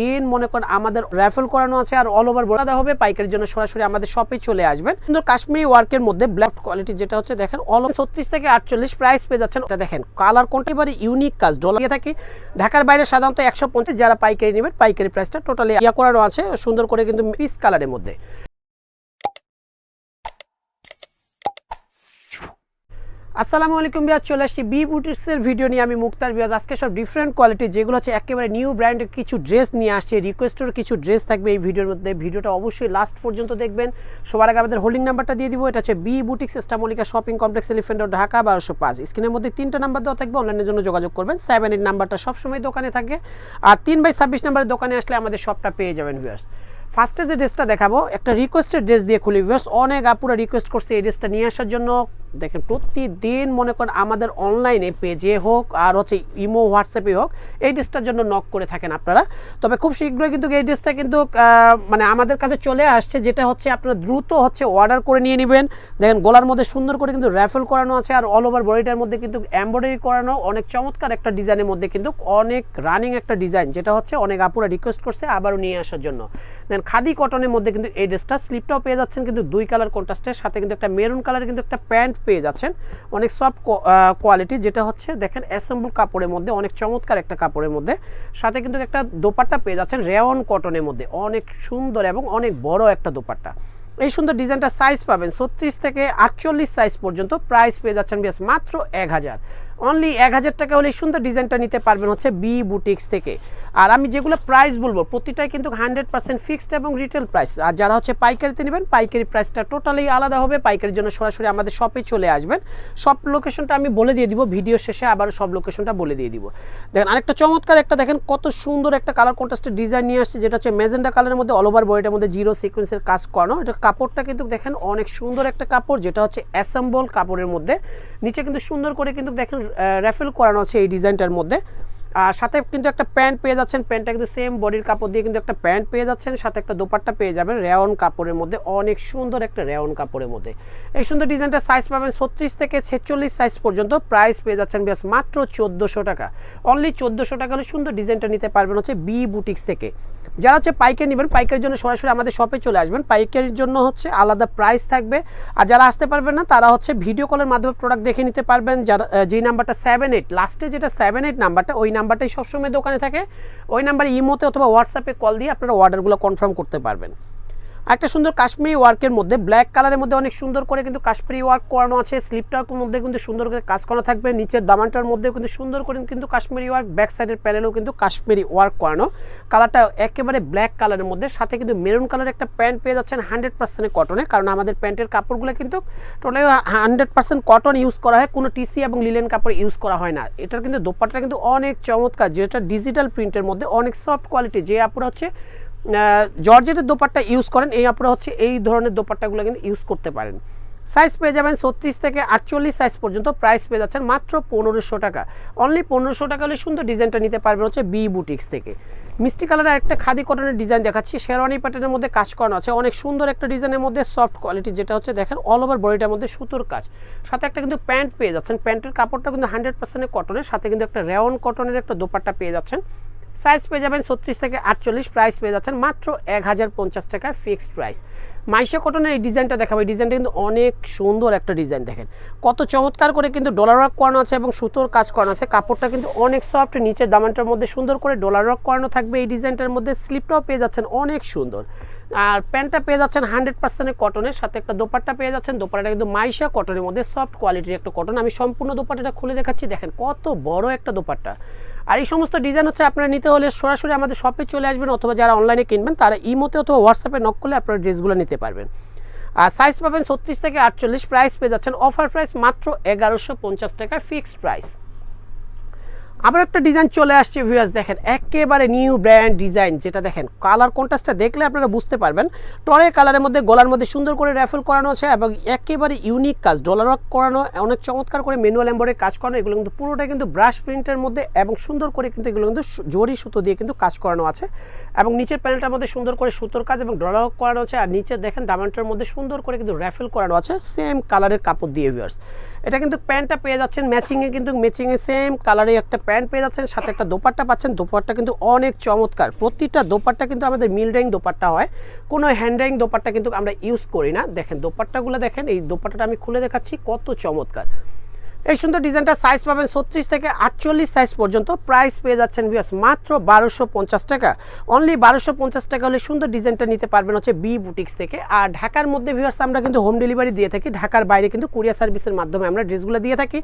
দিন মনে করেন আমাদের র্যাফেল করানো আছে আর অল ওভার বড় হবে পাইকারির জন্য সরাসরি আমাদের শপে চলে আসবেন। সুন্দর কাশ্মীরি ওয়ার্কের মধ্যে ব্ল্যাক কোয়ালিটি যেটা হচ্ছে দেখেন অল 36 থেকে 48 প্রাইস পেয়ে যাচ্ছেন। এটা দেখেন কালার কোনটা এবারে ইউনিক কাজ ডলার দিয়ে থাকি। ঢাকার বাইরে সাধারণত 150, যারা পাইকারি নেবেন পাইকারি প্রাইসটা টোটালি করানো আছে সুন্দর করে কিন্তু পিস কালারের মধ্যে। আসসালামু আলাইকুম বিয়াজ, চলে আসছি বি বুটিক্সের ভিডিও নিয়ে। আমি মুক্তার বিয়াজ। আজকে সব ডিফারেন্ট কোয়ালিটি যেগুলো হচ্ছে একেবারে নিউ ব্র্যান্ডের কিছু ড্রেস নিয়ে আসছে। রিকোয়েস্টের কিছু ড্রেস থাকবে এই ভিডিওর মধ্যে। ভিডিওটা অবশ্যই লাস্ট পর্যন্ত দেখবেন। সবার আগে আমাদের হোল্ডিং নাম্বারটা দিয়ে দিব। এটা হচ্ছে বি বুটিক্স, ইস্টামলিকা shopping complex, elephant road, Dhaka 1205। স্ক্রিনের মধ্যে 3টা নাম্বার দেওয়া থাকবে, অনলাইনের জন্য যোগাযোগ করবেন। 78 নাম্বারটা সবসময় দোকানে থাকে, আর 3/26 নাম্বারের দোকানে আসলে আমাদের শপটা পেয়ে যাবেন ভিউয়ার্স। ফার্স্টে যে ড্রেসটা দেখাবো একটা রিকোয়েস্টেড ড্রেস দিয়ে খুলি ভিউয়ার্স। অনেক আপুরা রিকোয়েস্ট করছে এই ড্রেসটা নিয়ে আসার জন্য। দেখেন প্রতিদিন মনে করেন আমাদের অনলাইনে পেজে হোক আর হচ্ছে ইমো হোয়াটসঅ্যাপে হোক এই ড্রেসটার জন্য নক করে থাকেন আপনারা। তবে খুব শীঘ্রই কিন্তু এই ড্রেসটা কিন্তু মানে আমাদের কাছে চলে আসছে, যেটা হচ্ছে আপনারা দ্রুত হচ্ছে অর্ডার করে নিয়ে নেবেন। দেখেন গলার মধ্যে সুন্দর করে কিন্তু র্যাফেল করানো আছে আর অল ওভার বডিটার মধ্যে কিন্তু এমব্রয়ডারি করানো, অনেক চমৎকার একটা ডিজাইনের মধ্যে কিন্তু অনেক রানিং একটা ডিজাইন, যেটা হচ্ছে অনেক আপুরা রিকোয়েস্ট করছে আবারও নিয়ে আসার জন্য। দেন খাদি কটনের মধ্যে কিন্তু এই ড্রেসটা স্লিপটাও পেয়ে যাচ্ছেন কিন্তু 2 কালার কন্ট্রাস্টের সাথে, কিন্তু একটা মেরুন কালারের কিন্তু একটা প্যান্ট পেয়ে যাচ্ছেন অনেক সফট কোয়ালিটি, যেটা হচ্ছে দেখেন অ্যাসেম্বল কাপড়ের মধ্যে অনেক চমৎকার একটা কাপড়ের মধ্যে। সাথে কিন্তু একটা দোপাট্টা পেয়ে যাচ্ছেন রেয়ন কটনের মধ্যে, অনেক সুন্দর এবং অনেক বড় একটা দোপাট্টা। এই সুন্দর ডিজাইনটা সাইজ পাবেন 36 থেকে 48 সাইজ পর্যন্ত। প্রাইস পেয়ে যাচ্ছেন বেশ মাত্র 1000, অনলি 1000 টাকা হলে এই সুন্দর ডিজাইনটা নিতে পারবেন হচ্ছে বি বুটিক্স থেকে। আর আমি যেগুলো প্রাইস বলবো প্রতিটাই কিন্তু 100% ফিক্সড এবং রিটেল প্রাইস। আর যারা হচ্ছে পাইকারিতে নেবেন পাইকারি প্রাইসটা টোটালি আলাদা হবে। পাইকারির জন্য সরাসরি আমাদের শপে চলে আসবেন। সব লোকেশনটা আমি বলে দিয়ে দিব ভিডিও শেষে, আবারও সব লোকেশনটা বলে দিয়ে দিব। দেখেন আরেকটা চমৎকার একটা দেখেন কত সুন্দর একটা কালার কন্ট্রাস্টের ডিজাইন নিয়ে আসছে, যেটা হচ্ছে ম্যাজেন্ডা কালারের মধ্যে অল ওভার বডিটার মধ্যে জিরো সিকোয়েন্সের কাজ করানো। এটা কাপড়টা কিন্তু দেখেন অনেক সুন্দর একটা কাপড়, যেটা হচ্ছে অ্যাসেম্বল কাপড়ের মধ্যে। নিচে কিন্তু সুন্দর করে কিন্তু দেখেন র্যাফেল করানো আছে এই ডিজাইনটার মধ্যে। আর সাথে কিন্তু একটা প্যান্ট পেয়ে যাচ্ছেন, প্যান্টটা কিন্তু সেম বডির কাপড় দিয়ে কিন্তু একটা প্যান্ট পেয়ে যাচ্ছেন, সাথে একটা দোপাট্টা পেয়ে যাবেন রেয়ন কাপড়ের মধ্যে, অনেক সুন্দর একটা রেয়ন কাপড়ের মধ্যে। এই সুন্দর ডিজাইনটা সাইজ পাবেন 36 থেকে 46 সাইজ পর্যন্ত। প্রাইস পেয়ে যাচ্ছেন বেশ মাত্র 1400 টাকা, অনলি 1400 টাকা হলে সুন্দর ডিজাইনটা নিতে পারবেন হচ্ছে বি বুটিক্স থেকে। যারা হচ্ছে পাইকারি নেবেন পাইকারির জন্য সরাসরি আমাদের শপে চলে আসবেন, পাইকারির জন্য হচ্ছে আলাদা প্রাইস থাকবে। আর যারা আসতে পারবেন না তারা হচ্ছে ভিডিও কলের মাধ্যমে প্রোডাক্ট দেখে নিতে পারবেন। যারা যেই নাম্বারটা 78 লাস্টে যেটা 78 নাম্বারটা, ওই নাম্বারটাই সবসময় দোকানে থাকে। ওই নাম্বারে ইমোতে অথবা হোয়াটসঅ্যাপে কল দিয়ে আপনারা অর্ডারগুলো কনফার্ম করতে পারবেন। একটা সুন্দর কাশ্মীরি ওয়ার্কের মধ্যে ব্ল্যাক কালারের মধ্যে অনেক সুন্দর করে কিন্তু কাশ্মীরি ওয়ার্ক করানো আছে। স্লিপটার মধ্যে কিন্তু সুন্দর করে কাজ করা থাকবে, নিচের দামানটার মধ্যে কিন্তু সুন্দর করে কিন্তু কাশ্মীরি ওয়ার্ক, ব্যাক সাইডের প্যানেলেও কিন্তু কাশ্মীরি ওয়ার্ক করানো। কালারটা একেবারে ব্ল্যাক কালারের মধ্যে, সাথে কিন্তু মেরুন কালারের একটা প্যান্ট পেয়ে যাচ্ছেন 100% কটনে, কারণ আমাদের প্যান্টের কাপড়গুলো কিন্তু টোটালি 100% কটন ইউজ করা হয়, কোনো টিসি এবং লিলেন কাপড় ইউজ করা হয় না। এটার কিন্তু দোপাট্টা কিন্তু অনেক চমৎকার, যেটা ডিজিটাল প্রিন্টের মধ্যে অনেক সফট কোয়ালিটি। যে আপুরা হচ্ছে জর্জেটের দোপাট্টা ইউজ করেন এই আপনারা হচ্ছে এই ধরনের দোপাট্টাগুলো কিন্তু ইউজ করতে পারেন। সাইজ পেয়ে যাবেন 36 থেকে 48 সাইজ পর্যন্ত। প্রাইস পেয়ে যাচ্ছেন মাত্র 1500 টাকা, অনলি 1500 টাকা হলে সুন্দর ডিজাইনটা নিতে পারবেন হচ্ছে বি বুটিক্স থেকে। মিষ্টি কালারের একটা খাদি কটনের ডিজাইন দেখাচ্ছি, শেরওয়ানি প্যাটার্নের মধ্যে কাজ করানো আছে, অনেক সুন্দর একটা ডিজাইনের মধ্যে সফট কোয়ালিটি, যেটা হচ্ছে দেখেন অল ওভার বডিটার মধ্যে সুতোর কাজ। সাথে একটা কিন্তু প্যান্ট পেয়ে যাচ্ছেন, প্যান্টের কাপড়টা কিন্তু 100% কটনের, সাথে কিন্তু একটা রেয়ন কটনের একটা দোপাট্টা পেয়ে যাচ্ছেন। সাইজ পেয়ে যাবেন 36 থেকে 48, প্রাইস পেয়ে যাচ্ছেন মাত্র 1050 টাকা ফিক্সড প্রাইস। মাইশা কটনের এই ডিজাইনটা দেখাবো, এই ডিজাইনটা কিন্তু অনেক সুন্দর একটা ডিজাইন। দেখেন কত চমৎকার করে কিন্তু ডলার ওয়ার্ক করানো আছে এবং সুতোর কাজ করানো আছে। কাপড়টা কিন্তু অনেক সফট, নিচের দামানটার মধ্যে সুন্দর করে ডলার ওয়ার্ক করানো থাকবে এই ডিজাইনটার মধ্যে। স্লিপটাও পেয়ে যাচ্ছেন অনেক সুন্দর, আর প্যান্টটা পেয়ে যাচ্ছেন 100% কটনের, সাথে একটা দোপাট্টা পেয়ে যাচ্ছেন। দোপাট্টাটা কিন্তু মাইশা কটনের মধ্যে সফট কোয়ালিটির একটা কটন। আমি সম্পূর্ণ দোপাট্টাটা খুলে দেখাচ্ছি, দেখেন কত বড় একটা দোপাট্টা। আর এই সমস্ত ডিজাইন হচ্ছে আপনারা নিতে হলে সরাসরি আমাদের শপে চলে আসবেন, অথবা যারা অনলাইনে কিনবেন তারা ইমোতে অথবা হোয়াটসঅ্যাপে নক করলে আপনারা ড্রেসগুলো নিতে পারবেন। আর সাইজ পাবেন 36 থেকে 48, প্রাইস পেয়ে যাচ্ছেন অফার প্রাইস মাত্র 1150 টাকা ফিক্সড প্রাইস। আবার একটা ডিজাইন চলে আসছে ভিউয়ার্স, দেখেন একেবারে নিউ ব্র্যান্ড ডিজাইন, যেটা দেখেন কালার কন্ট্রাস্টটা দেখলে আপনারা বুঝতে পারবেন। টরে কালারের মধ্যে গলার মধ্যে সুন্দর করে র্যাফেল করানো আছে এবং একেবারে ইউনিক কাজ, ডলার ওয়ার্ক করানো, অনেক চমৎকার করে ম্যানুয়াল এমব্রয়ডারি কাজ করানো। এগুলো কিন্তু পুরোটা কিন্তু ব্রাশ প্রিন্টের মধ্যে এবং সুন্দর করে কিন্তু এগুলো কিন্তু জরি সুতো দিয়ে কিন্তু কাজ করানো আছে, এবং নিচের প্যানেলটার মধ্যে সুন্দর করে সুতোর কাজ এবং ডলার ওয়ার্ক করানো আছে। আর নিচে দেখেন দামানটার মধ্যে সুন্দর করে কিন্তু র্যাফেল করানো আছে সেম কালারের কাপড় দিয়ে ভিউয়ার্স। এটা কিন্তু প্যান্টটা পেয়ে যাচ্ছেন ম্যাচিংয়ে, কিন্তু ম্যাচিংয়ে সেম কালারে একটা প্যান্ট পেয়ে যাচ্ছেন, সাথে একটা দোপাট্টা পাচ্ছেন। দোপাট্টা কিন্তু অনেক চমৎকার, প্রতিটা দোপাট্টা কিন্তু আমাদের মিলড্রাইং দোপাট্টা হয়, কোনো হ্যান্ডরাইং দোপাট্টা কিন্তু আমরা ইউজ করি না। দেখেন দোপাট্টাগুলো দেখেন, এই দোপাট্টাটা আমি খুলে দেখাচ্ছি, কত চমৎকার এই সুন্দর ডিজাইনটা। সাইজ পাবেন 36 থেকে 48 সাইজ পর্যন্ত। প্রাইস পেয়ে যাচ্ছেন ভিউয়ার্স মাত্র 1250 টাকা। অনলি 1250 টাকা হলে সুন্দর ডিজাইনটা নিতে পারবেন হচ্ছে বি বুটিক্স থেকে। আর ঢাকার মধ্যে ভিউয়ার্স আমরা কিন্তু হোম ডেলিভারি দিয়ে থাকি, ঢাকার বাইরে কিন্তু কুরিয়ার সার্ভিসের মাধ্যমে আমরা ড্রেসগুলো দিয়ে থাকি।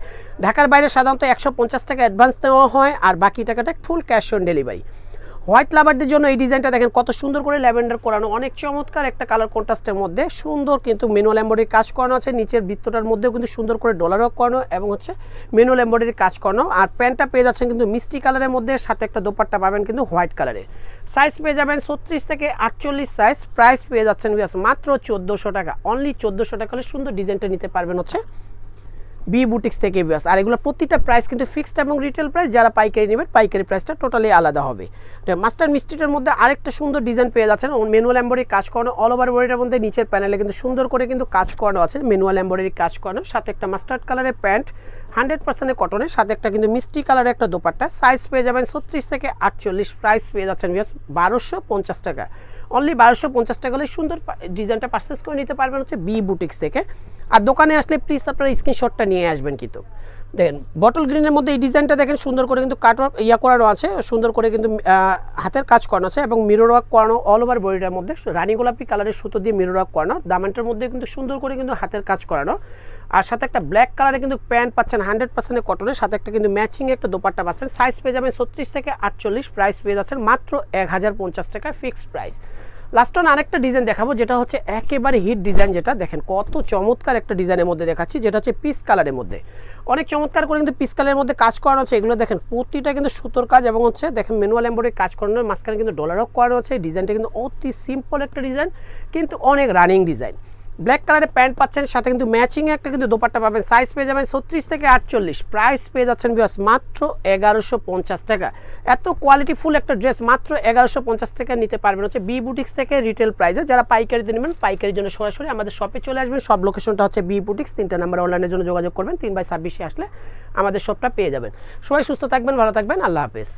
ঢাকার বাইরে সাধারণত 150 টাকা অ্যাডভান্স দেওয়া হয়, আর বাকি টাকাটা full cash on delivery. White লাভারদের জন্য এই ডিজাইনটা দেখেন কত সুন্দর করে ল্যাভেন্ডার করানো, অনেক চমৎকার একটা কালার কন্ট্রাস্টের মধ্যে সুন্দর কিন্তু ম্যানুয়াল এমব্রয়ডারি কাজ করানো আছে। নিচের বৃত্তটার মধ্যেও কিন্তু সুন্দর করে ডলার ওয়ার্ক করানো এবং হচ্ছে ম্যানুয়াল এমব্রয়ডারি কাজ করানো। আর প্যান্টটা পেয়ে যাচ্ছেন কিন্তু মিষ্টি কালারের মধ্যে, সাথে একটা দোপাট্টা পাবেন কিন্তু হোয়াইট কালারের। সাইজ পেয়ে যাবেন 36 থেকে 48 সাইজ। প্রাইস পেয়ে যাচ্ছেন মাত্র 1400 টাকা। অনলি 1400 টাকা হলে সুন্দর ডিজাইনটা নিতে পারবেন হচ্ছে বি বুটিক্স থেকে ভিউয়ার্স। আর এগুলো প্রতিটা প্রাইস কিন্তু ফিক্সড এবং রিটেল প্রাইস, যারা পাইকারি নেবেন পাইকারি প্রাইসটা টোটালি আলাদা হবে। মাস্টার মিস্ট্রিটার মধ্যে আরেকটা সুন্দর ডিজাইন পেয়ে যাচ্ছেন, ম্যানুয়াল এমব্রয়ডারি কাজ করানো, অল ওভার বডিটার মধ্যে নিচের প্যানেলে কিন্তু সুন্দর করে কিন্তু কাজ করানো আছে, ম্যানুয়াল এমব্রয়ডারি কাজ করানো, সাথে একটা মাস্টার্ড কালারের প্যান্ট 100% কটনের, সাথে একটা কিন্তু মিষ্টি কালারের একটা দোপাট্টা। সাইজ পেয়ে যাবেন 36 থেকে 48। প্রাইস পেয়ে যাচ্ছেন ভিউয়ার্স 1250 টাকা। অনলি 1250 টাকা হলে সুন্দর ডিজাইনটা পারচেস করে নিতে পারবেন হচ্ছে বি বুটিক্স থেকে। আর দোকানে আসলে প্লিজ আপনারা স্ক্রিনশটটা নিয়ে আসবেন। কিন্তু দেখেন বটল গ্রিনের মধ্যে এই ডিজাইনটা দেখেন সুন্দর করে কিন্তু কাটওয়ার্ক করানো আছে, সুন্দর করে কিন্তু হাতের কাজ করানো আছে এবং মিরর ওয়ার্ক করানো অল ওভার বডিটার মধ্যে। রানী গোলাপি কালারের সুতো দিয়ে মিরর ওয়ার্ক করানো, দামানটার মধ্যে কিন্তু সুন্দর করে কিন্তু হাতের কাজ করানো। আর সাথে একটা ব্ল্যাক কালারে কিন্তু প্যান্ট পাচ্ছেন 100% কটনের, সাথে একটা কিন্তু ম্যাচিং একটা দোপাট্টা পাচ্ছেন। সাইজ পেয়ে যাবেন 36 থেকে 48। প্রাইস পেয়ে যাচ্ছেন মাত্র 1050 টাকা ফিক্সড প্রাইস। লাস্ট অন আরেকটা ডিজাইন দেখাবো, যেটা হচ্ছে একেবারে হিট ডিজাইন, যেটা দেখেন কত চমৎকার একটা ডিজাইনের মধ্যে দেখাচ্ছি, যেটা হচ্ছে পিস কালারের মধ্যে। অনেক চমৎকার করে কিন্তু পিস কালারের মধ্যে কাজ করানো হচ্ছে। এগুলো দেখেন প্রতিটা কিন্তু সুতোর কাজ এবং হচ্ছে দেখেন ম্যানুয়াল এমব্রয়ডারি কাজ করানোর, মাঝখানে কিন্তু ডলার ওয়ার্ক করানো হচ্ছে। ডিজাইনটা কিন্তু অতি সিম্পল একটা ডিজাইন, কিন্তু অনেক রানিং ডিজাইন। ব্ল্যাক কালারের প্যান্ট পাচ্ছেন, সাথে কিন্তু ম্যাচিং একটা কিন্তু দোপাট্টা পাবেন। সাইজ পেয়ে যাবেন 36 থেকে 48। প্রাইস পেয়ে যাচ্ছেন ভিউয়ার্স মাত্র 1150 টাকা। এত কোয়ালিটিফুল একটা ড্রেস মাত্র 1150 টাকা নিতে পারবেন হচ্ছে বি বুটিক্স থেকে রিটেল প্রাইসে। যারা পাইকারিতে নেবেন পাইকারির জন্য সরাসরি আমাদের শপে চলে আসবেন। সব লোকেশনটা হচ্ছে বি বুটিক্স, 3টা নাম্বার অনলাইনের জন্য যোগাযোগ করবেন। 3/26 আসলে আমাদের শপটা পেয়ে যাবেন। সবাই সুস্থ থাকবেন, ভালো থাকবেন, আল্লাহ হাফেজ।